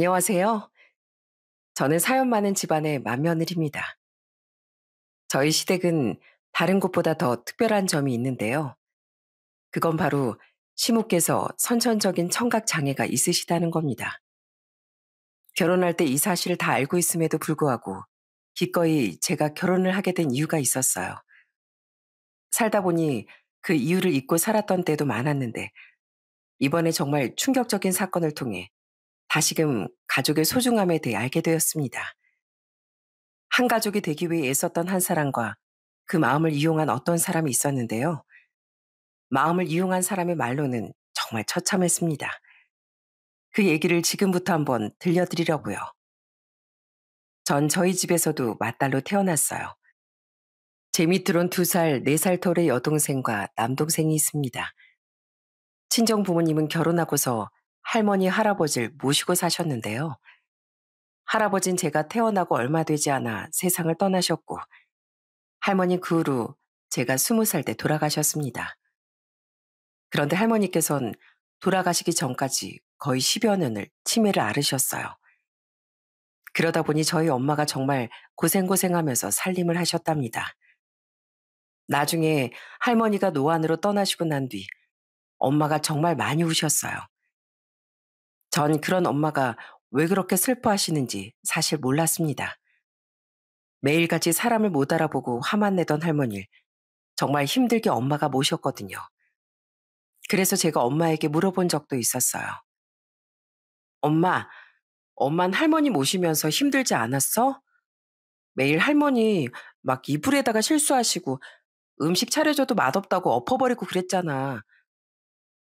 안녕하세요. 저는 사연 많은 집안의 맏며느리입니다. 저희 시댁은 다른 곳보다 더 특별한 점이 있는데요. 그건 바로 시모께서 선천적인 청각 장애가 있으시다는 겁니다. 결혼할 때 이 사실을 다 알고 있음에도 불구하고 기꺼이 제가 결혼을 하게 된 이유가 있었어요. 살다 보니 그 이유를 잊고 살았던 때도 많았는데 이번에 정말 충격적인 사건을 통해 다시금 가족의 소중함에 대해 알게 되었습니다. 한 가족이 되기 위해 애썼던 한 사람과 그 마음을 이용한 어떤 사람이 있었는데요. 마음을 이용한 사람의 말로는 정말 처참했습니다. 그 얘기를 지금부터 한번 들려드리려고요. 전 저희 집에서도 맏딸로 태어났어요. 제 밑으론 2살, 4살 터울의 여동생과 남동생이 있습니다. 친정 부모님은 결혼하고서 할머니, 할아버지를 모시고 사셨는데요. 할아버진 제가 태어나고 얼마 되지 않아 세상을 떠나셨고, 할머니 그 후로 제가 20살 때 돌아가셨습니다. 그런데 할머니께서는 돌아가시기 전까지 거의 10여 년을 치매를 앓으셨어요. 그러다 보니 저희 엄마가 정말 고생고생하면서 살림을 하셨답니다. 나중에 할머니가 노안으로 떠나시고 난 뒤 엄마가 정말 많이 우셨어요. 전 그런 엄마가 왜 그렇게 슬퍼하시는지 사실 몰랐습니다. 매일같이 사람을 못 알아보고 화만 내던 할머니를 정말 힘들게 엄마가 모셨거든요. 그래서 제가 엄마에게 물어본 적도 있었어요. 엄마, 엄만 할머니 모시면서 힘들지 않았어? 매일 할머니 막 이불에다가 실수하시고 음식 차려줘도 맛없다고 엎어버리고 그랬잖아.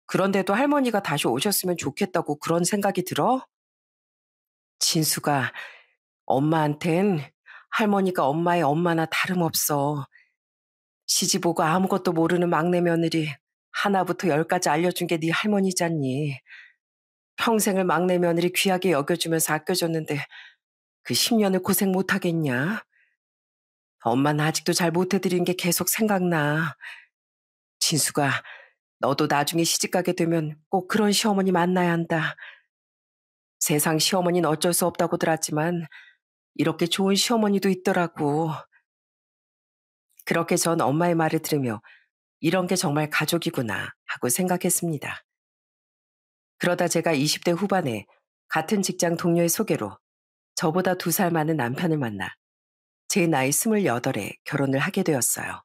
그런데도 할머니가 다시 오셨으면 좋겠다고 그런 생각이 들어? 진수가 엄마한텐 할머니가 엄마의 엄마나 다름없어. 시집오고 아무것도 모르는 막내 며느리 하나부터 열까지 알려준 게 네 할머니잖니. 평생을 막내 며느리 귀하게 여겨주면서 아껴줬는데 그 10년을 고생 못하겠냐? 엄마는 아직도 잘 못해드린 게 계속 생각나. 진수가 너도 나중에 시집가게 되면 꼭 그런 시어머니 만나야 한다. 세상 시어머니는 어쩔 수 없다고 들었지만 이렇게 좋은 시어머니도 있더라고. 그렇게 전 엄마의 말을 들으며 이런 게 정말 가족이구나 하고 생각했습니다. 그러다 제가 20대 후반에 같은 직장 동료의 소개로 저보다 2살 많은 남편을 만나 제 나이 28에 결혼을 하게 되었어요.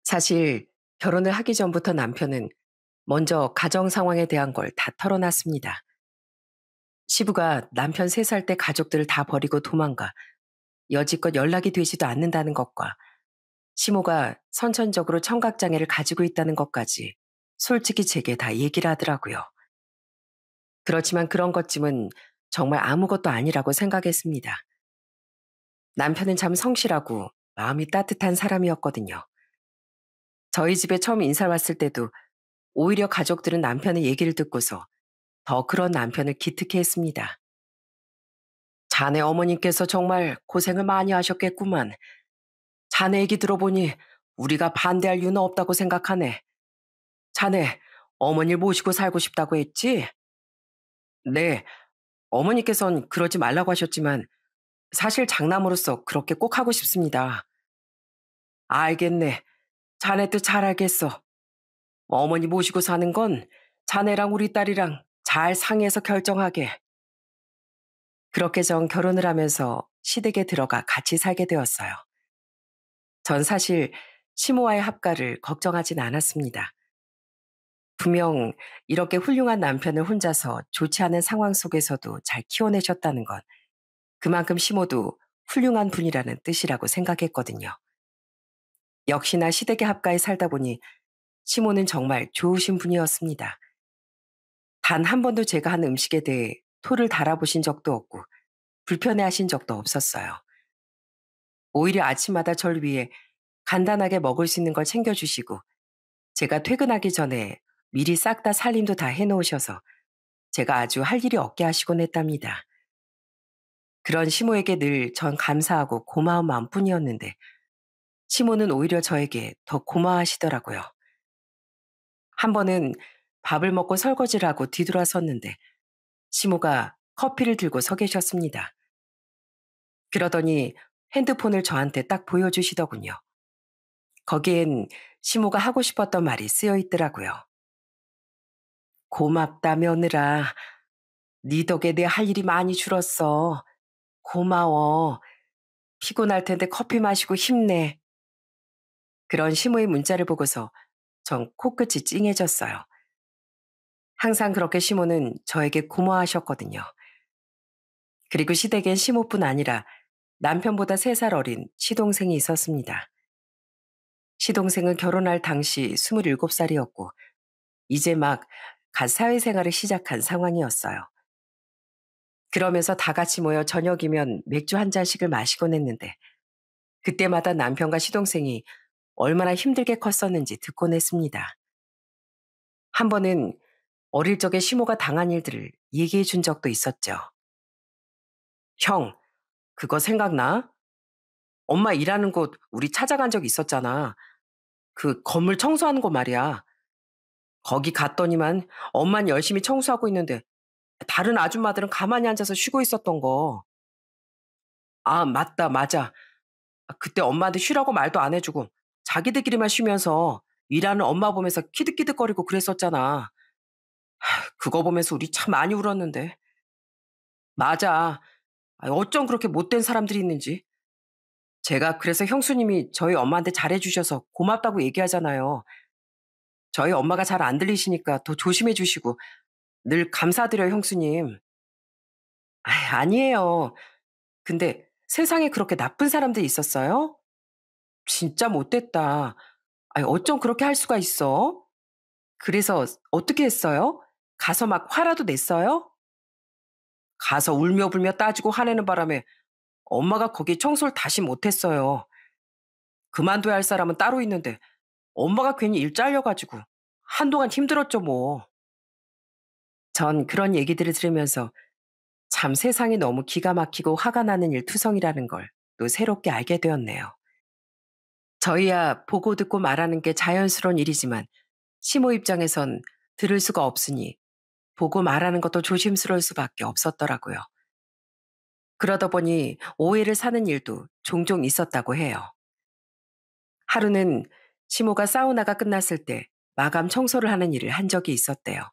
사실 결혼을 하기 전부터 남편은 먼저 가정 상황에 대한 걸 다 털어놨습니다. 시부가 남편 3살 때 가족들을 다 버리고 도망가 여지껏 연락이 되지도 않는다는 것과 시모가 선천적으로 청각장애를 가지고 있다는 것까지 솔직히 제게 다 얘기를 하더라고요. 그렇지만 그런 것쯤은 정말 아무것도 아니라고 생각했습니다. 남편은 참 성실하고 마음이 따뜻한 사람이었거든요. 저희 집에 처음 인사 왔을 때도 오히려 가족들은 남편의 얘기를 듣고서 더 그런 남편을 기특해 했습니다. 자네 어머님께서 정말 고생을 많이 하셨겠구만. 자네 얘기 들어보니 우리가 반대할 이유는 없다고 생각하네. 자네 어머니를 모시고 살고 싶다고 했지? 네, 어머니께선 그러지 말라고 하셨지만 사실 장남으로서 그렇게 꼭 하고 싶습니다. 알겠네. 자네 뜻 잘 알겠어. 어머니 모시고 사는 건 자네랑 우리 딸이랑 잘 상의해서 결정하게. 그렇게 전 결혼을 하면서 시댁에 들어가 같이 살게 되었어요. 전 사실 시모와의 합가를 걱정하진 않았습니다. 분명 이렇게 훌륭한 남편을 혼자서 좋지 않은 상황 속에서도 잘 키워내셨다는 건 그만큼 시모도 훌륭한 분이라는 뜻이라고 생각했거든요. 역시나 시댁의 합가에 살다 보니 시모는 정말 좋으신 분이었습니다. 단 한 번도 제가 한 음식에 대해 토를 달아보신 적도 없고 불편해하신 적도 없었어요. 오히려 아침마다 절 위해 간단하게 먹을 수 있는 걸 챙겨주시고 제가 퇴근하기 전에 미리 싹 다 살림도 다 해놓으셔서 제가 아주 할 일이 없게 하시곤 했답니다. 그런 시모에게 늘 전 감사하고 고마운 마음뿐이었는데 시모는 오히려 저에게 더 고마워하시더라고요. 한 번은 밥을 먹고 설거지를 하고 뒤돌아섰는데 시모가 커피를 들고 서 계셨습니다. 그러더니 핸드폰을 저한테 딱 보여주시더군요. 거기엔 시모가 하고 싶었던 말이 쓰여 있더라고요. 고맙다, 며느라. 네 덕에 내 할 일이 많이 줄었어. 고마워. 피곤할 텐데 커피 마시고 힘내. 그런 시모의 문자를 보고서 전 코끝이 찡해졌어요. 항상 그렇게 시모는 저에게 고마워하셨거든요. 그리고 시댁엔 시모뿐 아니라 남편보다 3살 어린 시동생이 있었습니다. 시동생은 결혼할 당시 27살이었고 이제 막 갓 사회생활을 시작한 상황이었어요. 그러면서 다 같이 모여 저녁이면 맥주 한 잔씩을 마시곤 했는데 그때마다 남편과 시동생이 얼마나 힘들게 컸었는지 듣곤 했습니다. 한 번은 어릴 적에 시모가 당한 일들을 얘기해 준 적도 있었죠. 형, 그거 생각나? 엄마 일하는 곳 우리 찾아간 적 있었잖아. 그 건물 청소하는 거 말이야. 거기 갔더니만 엄만 열심히 청소하고 있는데 다른 아줌마들은 가만히 앉아서 쉬고 있었던 거. 아, 맞다, 맞아. 그때 엄마한테 쉬라고 말도 안 해주고 자기들끼리만 쉬면서 일하는 엄마 보면서 키득키득거리고 그랬었잖아. 그거 보면서 우리 참 많이 울었는데. 맞아. 어쩜 그렇게 못된 사람들이 있는지. 제가 그래서 형수님이 저희 엄마한테 잘해주셔서 고맙다고 얘기하잖아요. 저희 엄마가 잘 안 들리시니까 더 조심해 주시고 늘 감사드려요, 형수님. 아니에요. 근데 세상에 그렇게 나쁜 사람들이 있었어요? 진짜 못됐다. 어쩜 그렇게 할 수가 있어? 그래서 어떻게 했어요? 가서 막 화라도 냈어요? 가서 울며 불며 따지고 화내는 바람에 엄마가 거기 청소를 다시 못했어요. 그만둬야 할 사람은 따로 있는데 엄마가 괜히 일 잘려가지고 한동안 힘들었죠 뭐. 전 그런 얘기들을 들으면서 참 세상이 너무 기가 막히고 화가 나는 일투성이라는 걸 또 새롭게 알게 되었네요. 저희야 보고 듣고 말하는 게 자연스러운 일이지만 시모 입장에선 들을 수가 없으니 보고 말하는 것도 조심스러울 수밖에 없었더라고요. 그러다 보니 오해를 사는 일도 종종 있었다고 해요. 하루는 시모가 사우나가 끝났을 때 마감 청소를 하는 일을 한 적이 있었대요.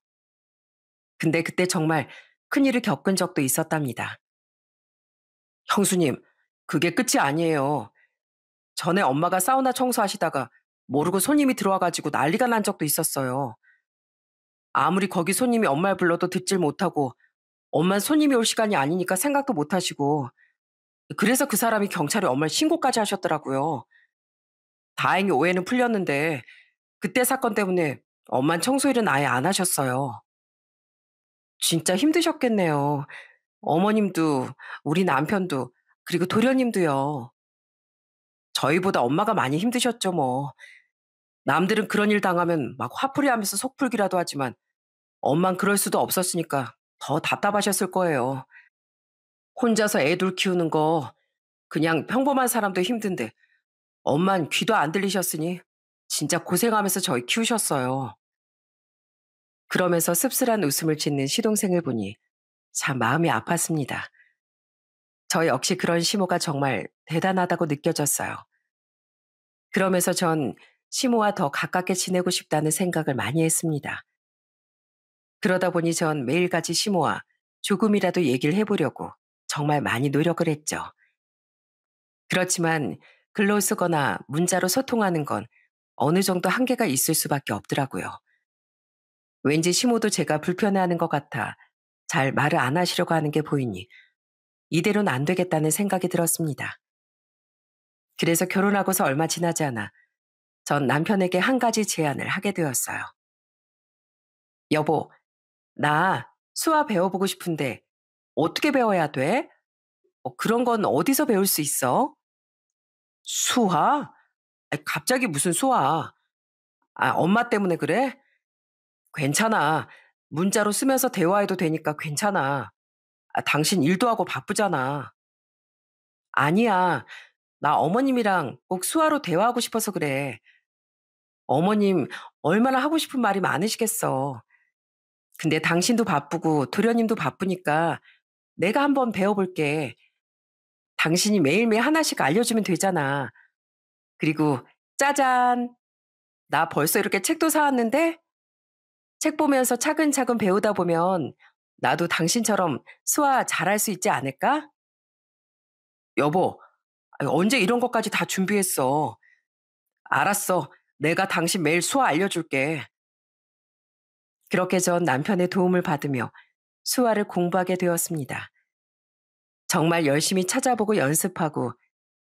근데 그때 정말 큰일을 겪은 적도 있었답니다. 형수님, 그게 끝이 아니에요. 전에 엄마가 사우나 청소하시다가 모르고 손님이 들어와가지고 난리가 난 적도 있었어요. 아무리 거기 손님이 엄마를 불러도 듣질 못하고 엄만 손님이 올 시간이 아니니까 생각도 못 하시고 그래서 그 사람이 경찰에 엄마를 신고까지 하셨더라고요. 다행히 오해는 풀렸는데 그때 사건 때문에 엄만 청소일은 아예 안 하셨어요. 진짜 힘드셨겠네요. 어머님도 우리 남편도 그리고 도련님도요. 저희보다 엄마가 많이 힘드셨죠 뭐. 남들은 그런 일 당하면 막 화풀이 하면서 속풀기라도 하지만 엄만 그럴 수도 없었으니까 더 답답하셨을 거예요. 혼자서 애 둘 키우는 거 그냥 평범한 사람도 힘든데 엄만 귀도 안 들리셨으니 진짜 고생하면서 저희 키우셨어요. 그러면서 씁쓸한 웃음을 짓는 시동생을 보니 참 마음이 아팠습니다. 저 역시 그런 시모가 정말 대단하다고 느껴졌어요. 그러면서 전 시모와 더 가깝게 지내고 싶다는 생각을 많이 했습니다. 그러다 보니 전 매일같이 시모와 조금이라도 얘기를 해보려고 정말 많이 노력을 했죠. 그렇지만 글로 쓰거나 문자로 소통하는 건 어느 정도 한계가 있을 수밖에 없더라고요. 왠지 시모도 제가 불편해하는 것 같아 잘 말을 안 하시려고 하는 게 보이니 이대로는 안 되겠다는 생각이 들었습니다. 그래서 결혼하고서 얼마 지나지 않아 전 남편에게 한 가지 제안을 하게 되었어요. 여보, 나 수화 배워보고 싶은데 어떻게 배워야 돼? 그런 건 어디서 배울 수 있어? 수화? 갑자기 무슨 수화? 엄마 때문에 그래? 괜찮아. 문자로 쓰면서 대화해도 되니까 괜찮아. 당신 일도 하고 바쁘잖아. 아니야. 나 어머님이랑 꼭 수화로 대화하고 싶어서 그래. 어머님 얼마나 하고 싶은 말이 많으시겠어. 근데 당신도 바쁘고 도련님도 바쁘니까 내가 한번 배워볼게. 당신이 매일매일 하나씩 알려주면 되잖아. 그리고 짜잔! 나 벌써 이렇게 책도 사왔는데 책 보면서 차근차근 배우다 보면 나도 당신처럼 수화 잘할 수 있지 않을까? 여보, 언제 이런 것까지 다 준비했어? 알았어. 내가 당신 매일 수화 알려줄게. 그렇게 전 남편의 도움을 받으며 수화를 공부하게 되었습니다. 정말 열심히 찾아보고 연습하고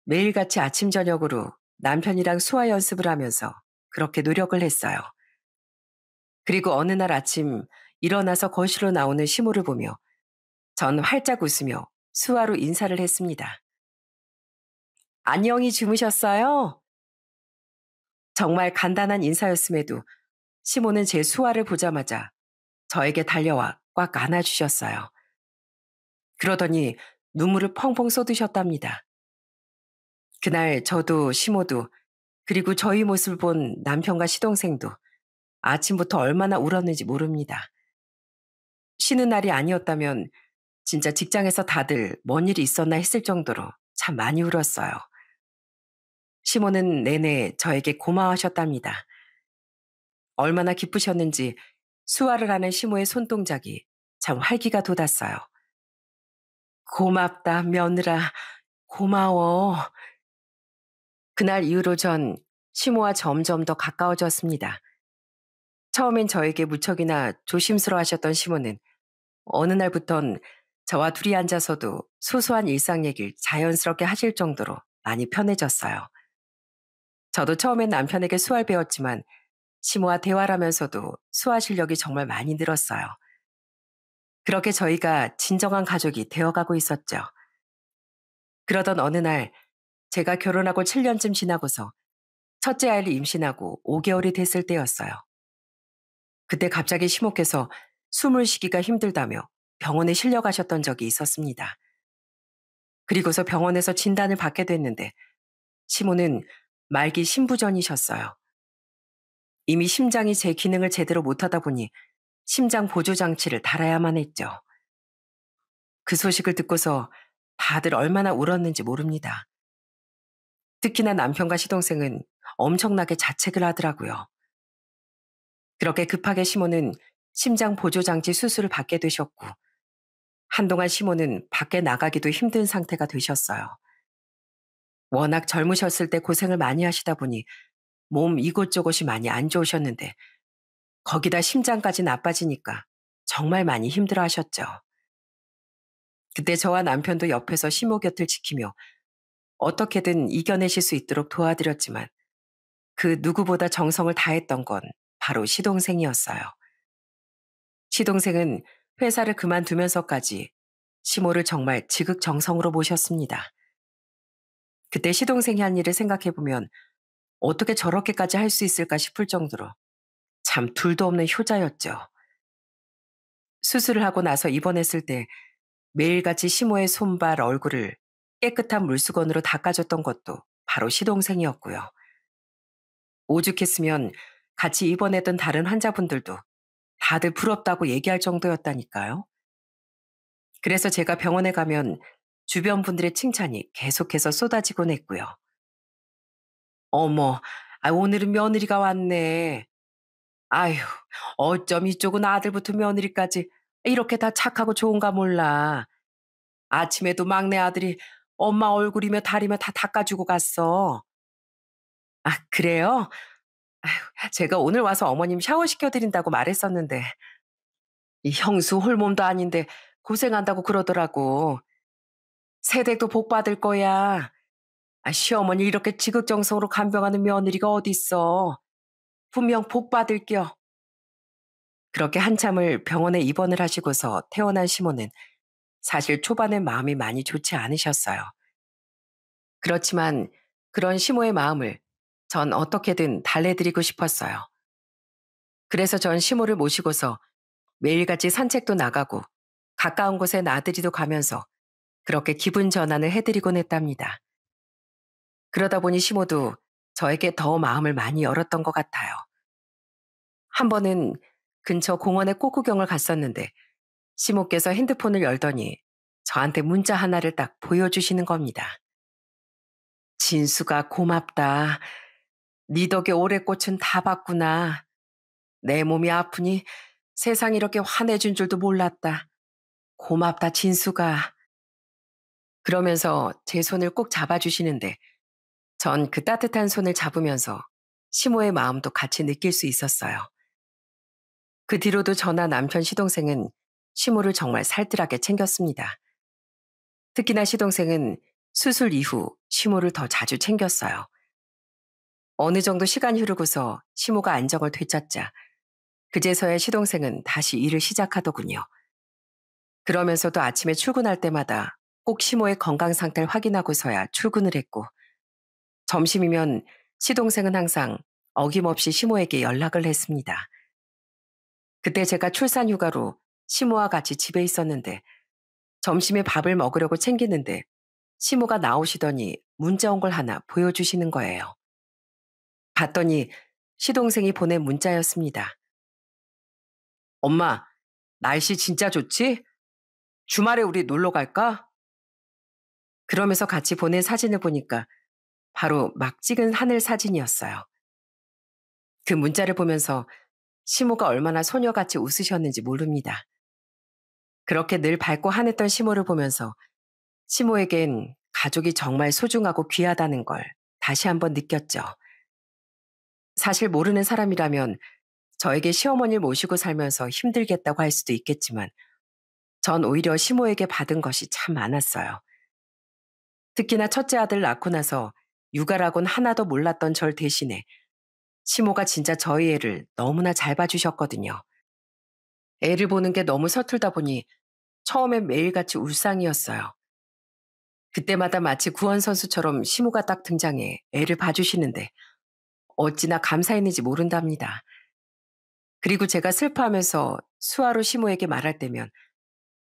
매일같이 아침 저녁으로 남편이랑 수화 연습을 하면서 그렇게 노력을 했어요. 그리고 어느 날 아침 일어나서 거실로 나오는 시모를 보며 전 활짝 웃으며 수화로 인사를 했습니다. 안녕히 주무셨어요? 정말 간단한 인사였음에도 시모는 제 수화를 보자마자 저에게 달려와 꽉 안아주셨어요. 그러더니 눈물을 펑펑 쏟으셨답니다. 그날 저도 시모도 그리고 저희 모습을 본 남편과 시동생도 아침부터 얼마나 울었는지 모릅니다. 쉬는 날이 아니었다면 진짜 직장에서 다들 뭔 일이 있었나 했을 정도로 참 많이 울었어요. 시모는 내내 저에게 고마워하셨답니다. 얼마나 기쁘셨는지 수화를 하는 시모의 손동작이 참 활기가 돋았어요. 고맙다, 며느라. 고마워. 그날 이후로 전 시모와 점점 더 가까워졌습니다. 처음엔 저에게 무척이나 조심스러워 하셨던 시모는 어느 날부턴 저와 둘이 앉아서도 소소한 일상 얘기를 자연스럽게 하실 정도로 많이 편해졌어요. 저도 처음엔 남편에게 수화를 배웠지만 시모와 대화를 하면서도 수화 실력이 정말 많이 늘었어요. 그렇게 저희가 진정한 가족이 되어가고 있었죠. 그러던 어느 날 제가 결혼하고 7년쯤 지나고서 첫째 아이를 임신하고 5개월이 됐을 때였어요. 그때 갑자기 시모께서 숨을 쉬기가 힘들다며 병원에 실려가셨던 적이 있었습니다. 그리고서 병원에서 진단을 받게 됐는데 시모는 말기 심부전이셨어요. 이미 심장이 제 기능을 제대로 못하다 보니 심장 보조 장치를 달아야만 했죠. 그 소식을 듣고서 다들 얼마나 울었는지 모릅니다. 특히나 남편과 시동생은 엄청나게 자책을 하더라고요. 그렇게 급하게 시모는 심장 보조 장치 수술을 받게 되셨고 한동안 시모는 밖에 나가기도 힘든 상태가 되셨어요. 워낙 젊으셨을 때 고생을 많이 하시다 보니 몸 이곳저곳이 많이 안 좋으셨는데 거기다 심장까지 나빠지니까 정말 많이 힘들어 하셨죠. 그때 저와 남편도 옆에서 시모 곁을 지키며 어떻게든 이겨내실 수 있도록 도와드렸지만 그 누구보다 정성을 다했던 건 바로 시동생이었어요. 시동생은 회사를 그만두면서까지 시모를 정말 지극정성으로 모셨습니다. 그때 시동생이 한 일을 생각해보면 어떻게 저렇게까지 할 수 있을까 싶을 정도로 참 둘도 없는 효자였죠. 수술을 하고 나서 입원했을 때 매일같이 시모의 손발, 얼굴을 깨끗한 물수건으로 닦아줬던 것도 바로 시동생이었고요. 오죽했으면 같이 입원했던 다른 환자분들도 다들 부럽다고 얘기할 정도였다니까요. 그래서 제가 병원에 가면 주변 분들의 칭찬이 계속해서 쏟아지곤 했고요. 어머, 오늘은 며느리가 왔네. 아휴, 어쩜 이쪽은 아들부터 며느리까지 이렇게 다 착하고 좋은가 몰라. 아침에도 막내 아들이 엄마 얼굴이며 다리며 다 닦아주고 갔어. 아, 그래요? 제가 오늘 와서 어머님 샤워시켜드린다고 말했었는데, 이 형수 홀몸도 아닌데 고생한다고 그러더라고. 세댁도 복 받을 거야. 시어머니 이렇게 지극정성으로 간병하는 며느리가 어딨어. 분명 복 받을겨. 그렇게 한참을 병원에 입원을 하시고서 태어난 시모는 사실 초반엔 마음이 많이 좋지 않으셨어요. 그렇지만 그런 시모의 마음을 전 어떻게든 달래드리고 싶었어요. 그래서 전 시모를 모시고서 매일같이 산책도 나가고 가까운 곳에 나들이도 가면서 그렇게 기분 전환을 해드리곤 했답니다. 그러다 보니 시모도 저에게 더 마음을 많이 열었던 것 같아요. 한 번은 근처 공원에 꽃구경을 갔었는데 시모께서 핸드폰을 열더니 저한테 문자 하나를 딱 보여주시는 겁니다. 진수가 고맙다. 네 덕에 올해 꽃은 다 봤구나. 내 몸이 아프니 세상이 이렇게 환해진 줄도 몰랐다. 고맙다, 진수가. 그러면서 제 손을 꼭 잡아주시는데 전 그 따뜻한 손을 잡으면서 시모의 마음도 같이 느낄 수 있었어요. 그 뒤로도 저나 남편 시동생은 시모를 정말 살뜰하게 챙겼습니다. 특히나 시동생은 수술 이후 시모를 더 자주 챙겼어요. 어느 정도 시간이 흐르고서 시모가 안정을 되찾자 그제서야 시동생은 다시 일을 시작하더군요. 그러면서도 아침에 출근할 때마다 꼭 시모의 건강 상태를 확인하고서야 출근을 했고, 점심이면 시동생은 항상 어김없이 시모에게 연락을 했습니다. 그때 제가 출산 휴가로 시모와 같이 집에 있었는데 점심에 밥을 먹으려고 챙기는데 시모가 나오시더니 문자 온 걸 하나 보여주시는 거예요. 봤더니 시동생이 보낸 문자였습니다. 엄마, 날씨 진짜 좋지? 주말에 우리 놀러 갈까? 그러면서 같이 보낸 사진을 보니까 바로 막 찍은 하늘 사진이었어요. 그 문자를 보면서 시모가 얼마나 소녀같이 웃으셨는지 모릅니다. 그렇게 늘 밝고 환했던 시모를 보면서 시모에겐 가족이 정말 소중하고 귀하다는 걸 다시 한번 느꼈죠. 사실 모르는 사람이라면 저에게 시어머니를 모시고 살면서 힘들겠다고 할 수도 있겠지만 전 오히려 시모에게 받은 것이 참 많았어요. 특히나 첫째 아들 낳고 나서 육아라곤 하나도 몰랐던 절 대신에 시모가 진짜 저희 애를 너무나 잘 봐주셨거든요. 애를 보는 게 너무 서툴다 보니 처음엔 매일같이 울상이었어요. 그때마다 마치 구원선수처럼 시모가 딱 등장해 애를 봐주시는데 어찌나 감사했는지 모른답니다. 그리고 제가 슬퍼하면서 수화로 시모에게 말할 때면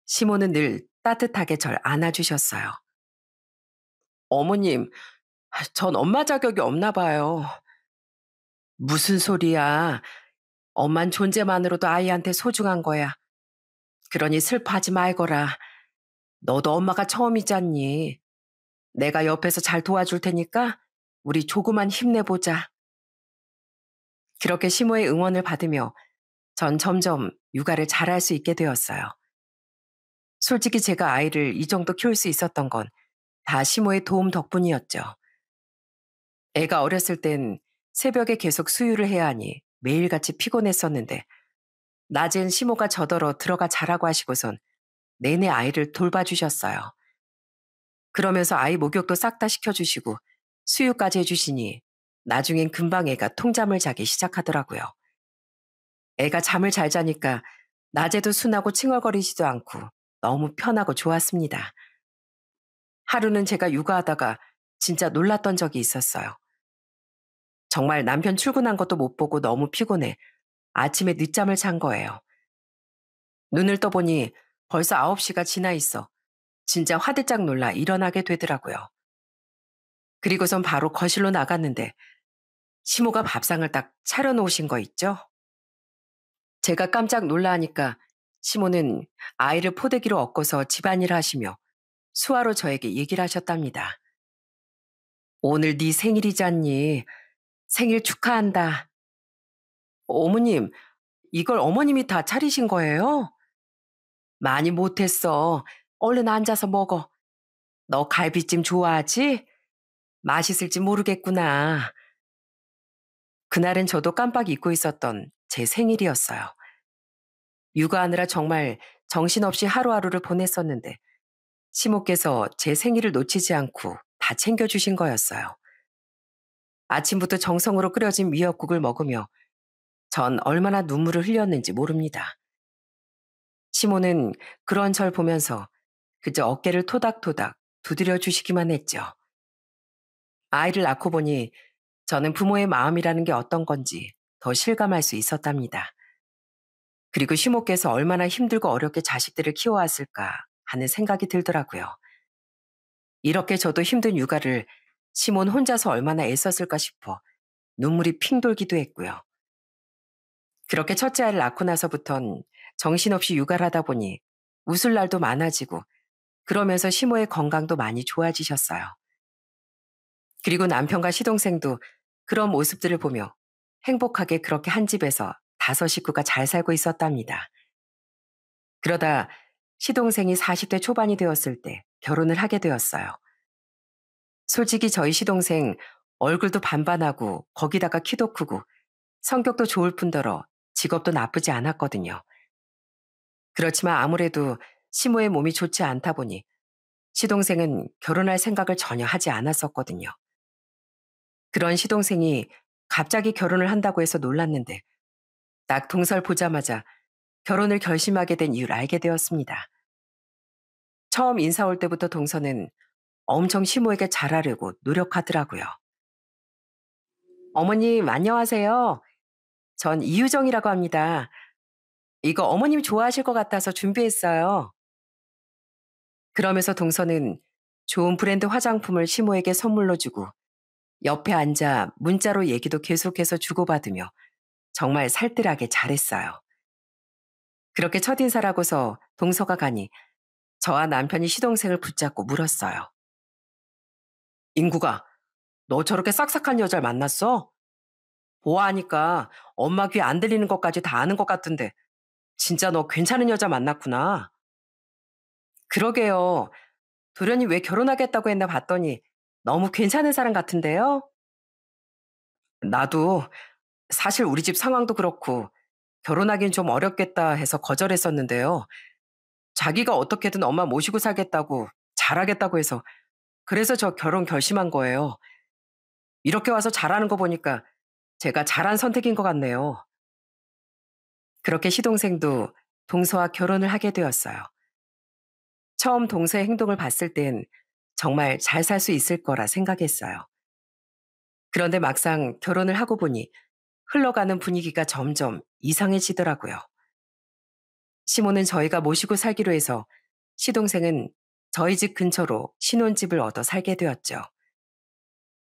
시모는 늘 따뜻하게 절 안아주셨어요. 어머님, 전 엄마 자격이 없나 봐요. 무슨 소리야. 엄만 존재만으로도 아이한테 소중한 거야. 그러니 슬퍼하지 말거라. 너도 엄마가 처음이잖니. 내가 옆에서 잘 도와줄 테니까 우리 조금만 힘내보자. 그렇게 시모의 응원을 받으며 전 점점 육아를 잘할 수 있게 되었어요. 솔직히 제가 아이를 이 정도 키울 수 있었던 건 다 시모의 도움 덕분이었죠. 애가 어렸을 땐 새벽에 계속 수유를 해야 하니 매일같이 피곤했었는데 낮엔 시모가 저더러 들어가 자라고 하시고선 내내 아이를 돌봐주셨어요. 그러면서 아이 목욕도 싹 다 시켜주시고 수유까지 해주시니 나중엔 금방 애가 통잠을 자기 시작하더라고요. 애가 잠을 잘 자니까 낮에도 순하고 칭얼거리지도 않고 너무 편하고 좋았습니다. 하루는 제가 육아하다가 진짜 놀랐던 적이 있었어요. 정말 남편 출근한 것도 못 보고 너무 피곤해 아침에 늦잠을 잔 거예요. 눈을 떠보니 벌써 9시가 지나 있어 진짜 화들짝 놀라 일어나게 되더라고요. 그리고선 바로 거실로 나갔는데 시모가 밥상을 딱 차려놓으신 거 있죠? 제가 깜짝 놀라하니까 시모는 아이를 포대기로 엎고서 집안일을 하시며 수화로 저에게 얘기를 하셨답니다. 오늘 네 생일이잖니. 생일 축하한다. 어머님, 이걸 어머님이 다 차리신 거예요? 많이 못했어. 얼른 앉아서 먹어. 너 갈비찜 좋아하지? 맛있을지 모르겠구나. 그날은 저도 깜빡 잊고 있었던 제 생일이었어요. 육아하느라 정말 정신없이 하루하루를 보냈었는데 시모께서 제 생일을 놓치지 않고 다 챙겨주신 거였어요. 아침부터 정성으로 끓여진 미역국을 먹으며 전 얼마나 눈물을 흘렸는지 모릅니다. 시모는 그런 절 보면서 그저 어깨를 토닥토닥 두드려 주시기만 했죠. 아이를 낳고 보니 저는 부모의 마음이라는 게 어떤 건지 더 실감할 수 있었답니다. 그리고 시모께서 얼마나 힘들고 어렵게 자식들을 키워왔을까 하는 생각이 들더라고요. 이렇게 저도 힘든 육아를 시몬 혼자서 얼마나 애썼을까 싶어 눈물이 핑 돌기도 했고요. 그렇게 첫째 아이를 낳고 나서부턴 정신없이 육아를 하다 보니 웃을 날도 많아지고 그러면서 시모의 건강도 많이 좋아지셨어요. 그리고 남편과 시동생도 그런 모습들을 보며 행복하게 그렇게 한 집에서 다섯 식구가 잘 살고 있었답니다. 그러다 시동생이 40대 초반이 되었을 때 결혼을 하게 되었어요. 솔직히 저희 시동생 얼굴도 반반하고 거기다가 키도 크고 성격도 좋을 뿐더러 직업도 나쁘지 않았거든요. 그렇지만 아무래도 시모의 몸이 좋지 않다 보니 시동생은 결혼할 생각을 전혀 하지 않았었거든요. 그런 시동생이 갑자기 결혼을 한다고 해서 놀랐는데 딱 동서를 보자마자 결혼을 결심하게 된 이유를 알게 되었습니다. 처음 인사 올 때부터 동서는 엄청 시모에게 잘하려고 노력하더라고요. 어머님, 안녕하세요. 전 이유정이라고 합니다. 이거 어머님 좋아하실 것 같아서 준비했어요. 그러면서 동서는 좋은 브랜드 화장품을 시모에게 선물로 주고 옆에 앉아 문자로 얘기도 계속해서 주고받으며 정말 살뜰하게 잘했어요. 그렇게 첫인사라고서 동서가 가니 저와 남편이 시동생을 붙잡고 물었어요. 인구가, 너 저렇게 싹싹한 여자를 만났어? 보아하니까 엄마 귀에 안 들리는 것까지 다 아는 것 같은데 진짜 너 괜찮은 여자 만났구나. 그러게요. 도련이 왜 결혼하겠다고 했나 봤더니 너무 괜찮은 사람 같은데요? 나도 사실 우리 집 상황도 그렇고 결혼하긴 좀 어렵겠다 해서 거절했었는데요. 자기가 어떻게든 엄마 모시고 살겠다고 잘하겠다고 해서 그래서 저 결혼 결심한 거예요. 이렇게 와서 잘하는 거 보니까 제가 잘한 선택인 것 같네요. 그렇게 시동생도 동서와 결혼을 하게 되었어요. 처음 동서의 행동을 봤을 땐 정말 잘 살 수 있을 거라 생각했어요. 그런데 막상 결혼을 하고 보니 흘러가는 분위기가 점점 이상해지더라고요. 시모는 저희가 모시고 살기로 해서 시동생은 저희 집 근처로 신혼집을 얻어 살게 되었죠.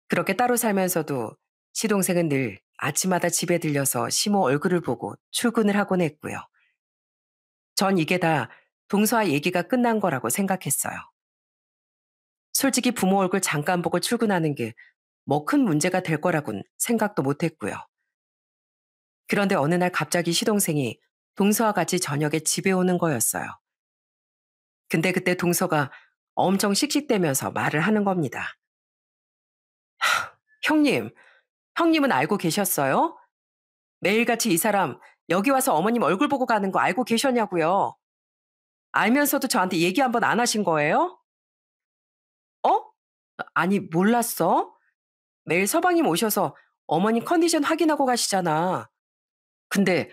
그렇게 따로 살면서도 시동생은 늘 아침마다 집에 들려서 시모 얼굴을 보고 출근을 하곤 했고요. 전 이게 다 동서와 얘기가 끝난 거라고 생각했어요. 솔직히 부모 얼굴 잠깐 보고 출근하는 게 뭐 큰 문제가 될 거라곤 생각도 못 했고요. 그런데 어느 날 갑자기 시동생이 동서와 같이 저녁에 집에 오는 거였어요. 근데 그때 동서가 엄청 씩씩대면서 말을 하는 겁니다. 형님, 형님은 알고 계셨어요? 매일같이 이 사람 여기 와서 어머님 얼굴 보고 가는 거 알고 계셨냐고요? 알면서도 저한테 얘기 한번 안 하신 거예요? 어? 아니, 몰랐어? 매일 서방님 오셔서 어머님 컨디션 확인하고 가시잖아. 근데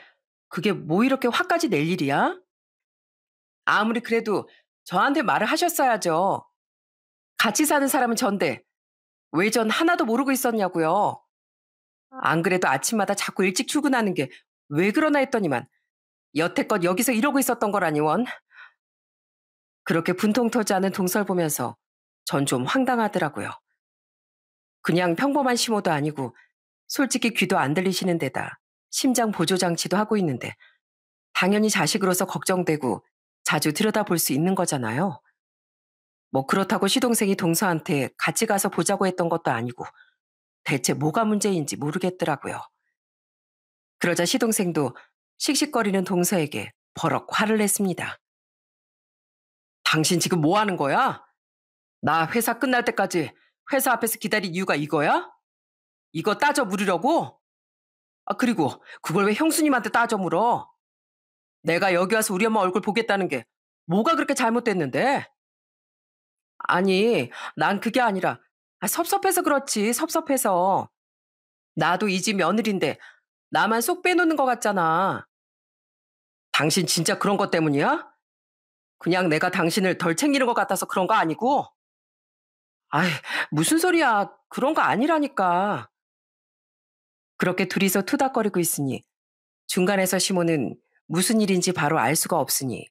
그게 뭐 이렇게 화까지 낼 일이야? 아무리 그래도 저한테 말을 하셨어야죠. 같이 사는 사람은 전데 왜 전 하나도 모르고 있었냐고요. 안 그래도 아침마다 자꾸 일찍 출근하는 게 왜 그러나 했더니만 여태껏 여기서 이러고 있었던 거라니 원. 그렇게 분통 터지 않은 동설 보면서 전 좀 황당하더라고요. 그냥 평범한 시모도 아니고 솔직히 귀도 안 들리시는 데다 심장 보조 장치도 하고 있는데 당연히 자식으로서 걱정되고 자주 들여다볼 수 있는 거잖아요. 뭐 그렇다고 시동생이 동서한테 같이 가서 보자고 했던 것도 아니고 대체 뭐가 문제인지 모르겠더라고요. 그러자 시동생도 씩씩거리는 동서에게 버럭 화를 냈습니다. 당신 지금 뭐 하는 거야? 나 회사 끝날 때까지 회사 앞에서 기다린 이유가 이거야? 이거 따져 물으려고? 아, 그리고 그걸 왜 형수님한테 따져 물어? 내가 여기 와서 우리 엄마 얼굴 보겠다는 게 뭐가 그렇게 잘못됐는데? 아니, 난 그게 아니라 섭섭해서 그렇지, 섭섭해서. 나도 이 집 며느린데 나만 쏙 빼놓는 것 같잖아. 당신 진짜 그런 것 때문이야? 그냥 내가 당신을 덜 챙기는 것 같아서 그런 거 아니고? 아이, 무슨 소리야. 그런 거 아니라니까. 그렇게 둘이서 투닥거리고 있으니 중간에서 시모는 무슨 일인지 바로 알 수가 없으니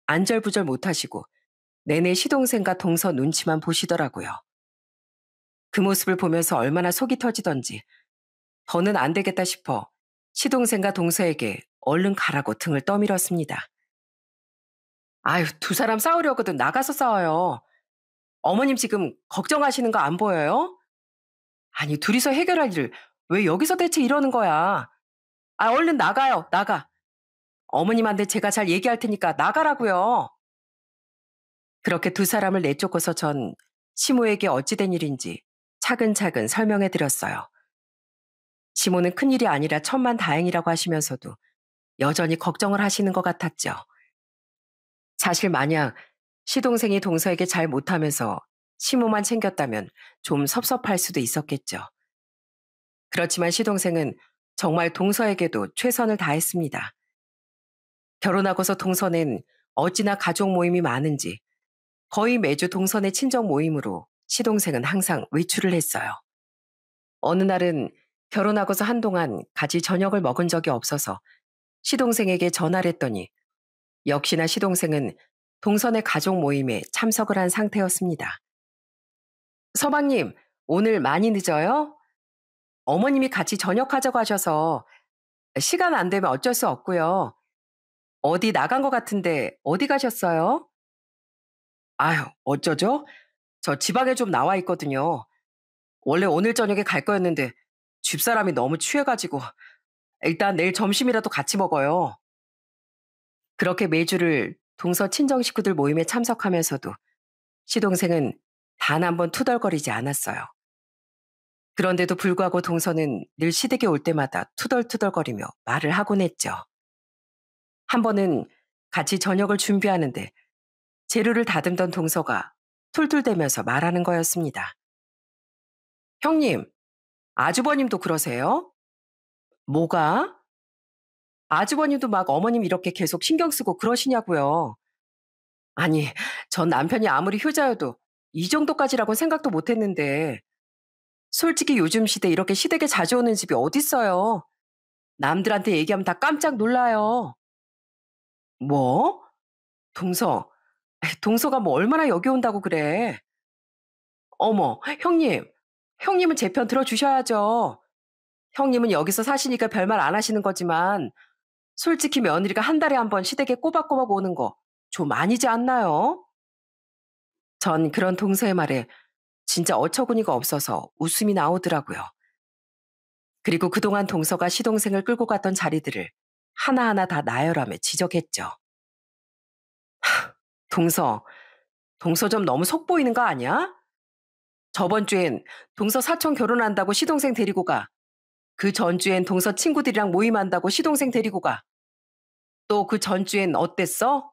안절부절 못하시고 내내 시동생과 동서 눈치만 보시더라고요. 그 모습을 보면서 얼마나 속이 터지던지 더는 안 되겠다 싶어 시동생과 동서에게 얼른 가라고 등을 떠밀었습니다. 아유, 두 사람 싸우려거든 나가서 싸워요. 어머님 지금 걱정하시는 거 안 보여요? 아니, 둘이서 해결할 일을 왜 여기서 대체 이러는 거야? 아, 얼른 나가요, 나가. 어머님한테 제가 잘 얘기할 테니까 나가라고요. 그렇게 두 사람을 내쫓고서 전 시모에게 어찌된 일인지 차근차근 설명해 드렸어요. 시모는 큰일이 아니라 천만다행이라고 하시면서도 여전히 걱정을 하시는 것 같았죠. 사실 만약 시동생이 동서에게 잘 못하면서 시모만 챙겼다면 좀 섭섭할 수도 있었겠죠. 그렇지만 시동생은 정말 동서에게도 최선을 다했습니다. 결혼하고서 동서는 어찌나 가족 모임이 많은지 거의 매주 동서네 친정 모임으로 시동생은 항상 외출을 했어요. 어느 날은 결혼하고서 한동안 같이 저녁을 먹은 적이 없어서 시동생에게 전화를 했더니 역시나 시동생은 동선의 가족 모임에 참석을 한 상태였습니다. 서방님, 오늘 많이 늦어요? 어머님이 같이 저녁하자고 하셔서 시간 안 되면 어쩔 수 없고요. 어디 나간 것 같은데 어디 가셨어요? 아유, 어쩌죠? 저 지방에 좀 나와 있거든요. 원래 오늘 저녁에 갈 거였는데 집사람이 너무 취해가지고 일단 내일 점심이라도 같이 먹어요. 그렇게 매주를 동서 친정 식구들 모임에 참석하면서도 시동생은 단 한 번 투덜거리지 않았어요. 그런데도 불구하고 동서는 늘 시댁에 올 때마다 투덜투덜거리며 말을 하곤 했죠. 한 번은 같이 저녁을 준비하는데 재료를 다듬던 동서가 툴툴대면서 말하는 거였습니다. 형님, 아주버님도 그러세요? 뭐가? 아주버님도 막 어머님 이렇게 계속 신경 쓰고 그러시냐고요. 아니, 전 남편이 아무리 효자여도 이 정도까지라고는 생각도 못 했는데 솔직히 요즘 시대 이렇게 시댁에 자주 오는 집이 어딨어요. 남들한테 얘기하면 다 깜짝 놀라요. 뭐? 동서. 동서가 뭐 얼마나 여기 온다고 그래. 어머, 형님. 형님은 제 편 들어주셔야죠. 형님은 여기서 사시니까 별말 안 하시는 거지만 솔직히 며느리가 한 달에 한 번 시댁에 꼬박꼬박 오는 거 좀 아니지 않나요? 전 그런 동서의 말에 진짜 어처구니가 없어서 웃음이 나오더라고요. 그리고 그동안 동서가 시동생을 끌고 갔던 자리들을 하나하나 다 나열하며 지적했죠. 동서, 동서 좀 너무 속 보이는 거 아니야? 저번 주엔 동서 사촌 결혼한다고 시동생 데리고 가. 그 전주엔 동서 친구들이랑 모임한다고 시동생 데리고 가. 또 그 전주엔 어땠어?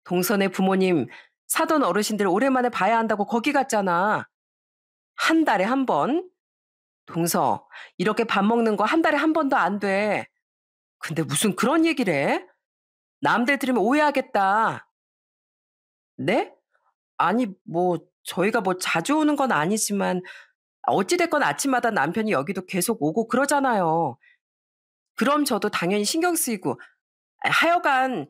동서네 부모님 사돈 어르신들 오랜만에 봐야 한다고 거기 갔잖아. 한 달에 한 번? 동서, 이렇게 밥 먹는 거 한 달에 한 번도 안 돼. 근데 무슨 그런 얘기를 해? 남들 들으면 오해하겠다. 네? 아니, 뭐, 저희가 뭐 자주 오는 건 아니지만, 어찌됐건 아침마다 남편이 여기도 계속 오고 그러잖아요. 그럼 저도 당연히 신경 쓰이고, 하여간,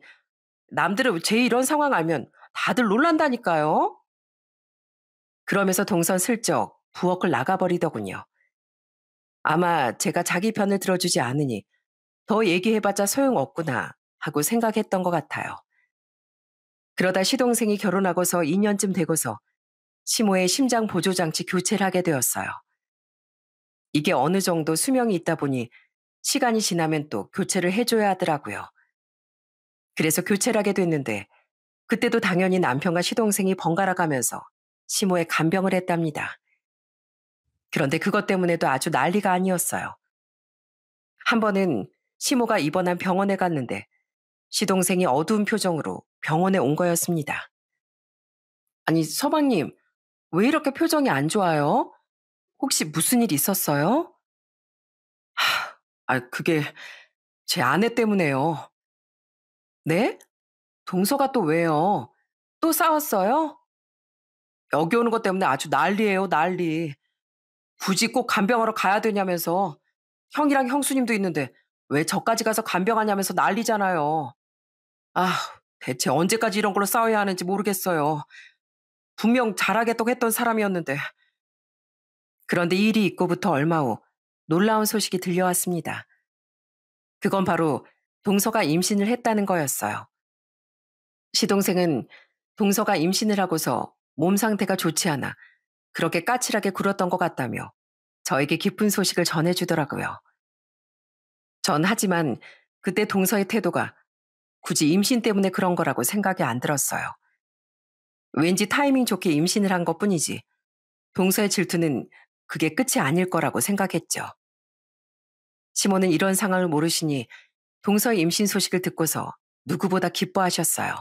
남들은 제 이런 상황 알면 다들 놀란다니까요. 그러면서 동선 슬쩍 부엌을 나가버리더군요. 아마 제가 자기 편을 들어주지 않으니 더 얘기해봤자 소용없구나 하고 생각했던 것 같아요. 그러다 시동생이 결혼하고서 2년쯤 되고서 시모의 심장 보조장치 교체를 하게 되었어요. 이게 어느 정도 수명이 있다 보니 시간이 지나면 또 교체를 해줘야 하더라고요. 그래서 교체를 하게 됐는데 그때도 당연히 남편과 시동생이 번갈아 가면서 시모에 간병을 했답니다. 그런데 그것 때문에도 아주 난리가 아니었어요. 한 번은 시모가 입원한 병원에 갔는데 시동생이 어두운 표정으로 병원에 온 거였습니다. 아니, 서방님, 왜 이렇게 표정이 안 좋아요? 혹시 무슨 일 있었어요? 그게 제 아내 때문에요. 네? 동서가 또 왜요? 또 싸웠어요? 여기 오는 것 때문에 아주 난리예요, 난리. 굳이 꼭 간병하러 가야 되냐면서. 형이랑 형수님도 있는데 왜 저까지 가서 간병하냐면서 난리잖아요. 아, 대체 언제까지 이런 걸로 싸워야 하는지 모르겠어요. 분명 잘하겠다고 했던 사람이었는데. 그런데 이 일이 있고부터 얼마 후 놀라운 소식이 들려왔습니다. 그건 바로 동서가 임신을 했다는 거였어요. 시동생은 동서가 임신을 하고서 몸 상태가 좋지 않아 그렇게 까칠하게 굴었던 것 같다며 저에게 기쁜 소식을 전해주더라고요. 전 하지만 그때 동서의 태도가 굳이 임신 때문에 그런 거라고 생각이 안 들었어요. 왠지 타이밍 좋게 임신을 한 것뿐이지 동서의 질투는 그게 끝이 아닐 거라고 생각했죠. 시모는 이런 상황을 모르시니 동서의 임신 소식을 듣고서 누구보다 기뻐하셨어요.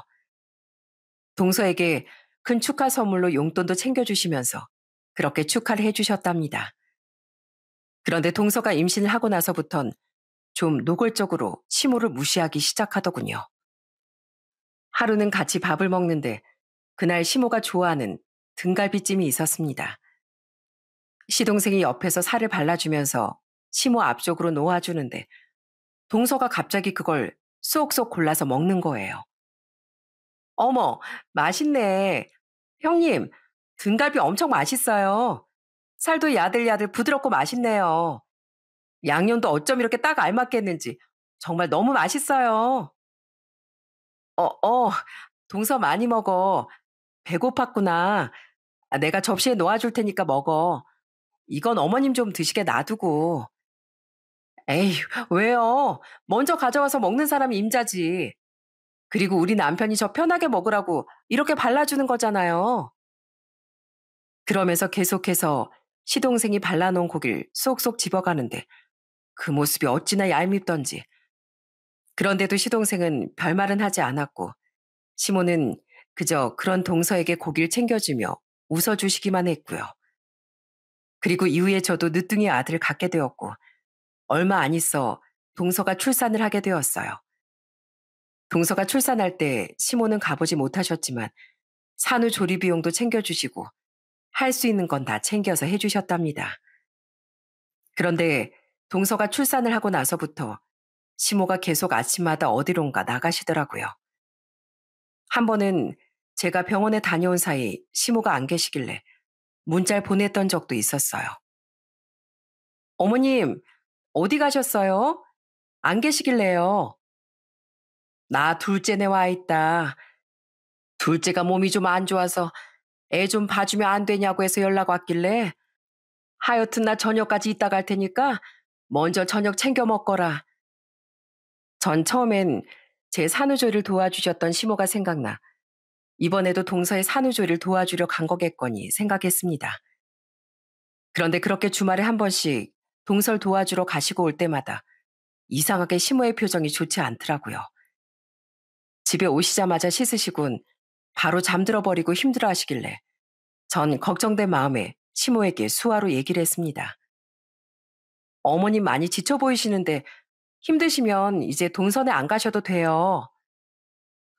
동서에게 큰 축하 선물로 용돈도 챙겨주시면서 그렇게 축하를 해주셨답니다. 그런데 동서가 임신을 하고 나서부턴 좀 노골적으로 시모를 무시하기 시작하더군요. 하루는 같이 밥을 먹는데 그날 시모가 좋아하는 등갈비찜이 있었습니다. 시동생이 옆에서 살을 발라주면서 시모 앞쪽으로 놓아주는데 동서가 갑자기 그걸 쏙쏙 골라서 먹는 거예요. 어머, 맛있네. 형님, 등갈비 엄청 맛있어요. 살도 야들야들 부드럽고 맛있네요. 양념도 어쩜 이렇게 딱 알맞겠는지 정말 너무 맛있어요. 동서 많이 먹어. 배고팠구나. 아, 내가 접시에 놓아줄 테니까 먹어. 이건 어머님 좀 드시게 놔두고. 에이, 왜요? 먼저 가져와서 먹는 사람이 임자지. 그리고 우리 남편이 저 편하게 먹으라고 이렇게 발라주는 거잖아요. 그러면서 계속해서 시동생이 발라놓은 고기를 쏙쏙 집어가는데 그 모습이 어찌나 얄밉던지. 그런데도 시동생은 별말은 하지 않았고 시모는 그저 그런 동서에게 고기를 챙겨주며 웃어주시기만 했고요. 그리고 이후에 저도 늦둥이 아들을 갖게 되었고 얼마 안 있어 동서가 출산을 하게 되었어요. 동서가 출산할 때 시모는 가보지 못하셨지만 산후조리 비용도 챙겨주시고 할 수 있는 건 다 챙겨서 해주셨답니다. 그런데 동서가 출산을 하고 나서부터 시모가 계속 아침마다 어디론가 나가시더라고요. 한 번은 제가 병원에 다녀온 사이 시모가 안 계시길래 문자를 보냈던 적도 있었어요. 어머님, 어디 가셨어요? 안 계시길래요. 나 둘째네 와 있다. 둘째가 몸이 좀 안 좋아서 애 좀 봐주면 안 되냐고 해서 연락 왔길래 하여튼 나 저녁까지 있다 갈 테니까 먼저 저녁 챙겨 먹거라. 전 처음엔 제 산후조리를 도와주셨던 시모가 생각나 이번에도 동서의 산후조리를 도와주려 간 거겠거니 생각했습니다. 그런데 그렇게 주말에 한 번씩 동서를 도와주러 가시고 올 때마다 이상하게 시모의 표정이 좋지 않더라고요. 집에 오시자마자 씻으시곤 바로 잠들어 버리고 힘들어 하시길래 전 걱정된 마음에 시모에게 수화로 얘기를 했습니다. 어머님 많이 지쳐 보이시는데 힘드시면 이제 동선에 안 가셔도 돼요.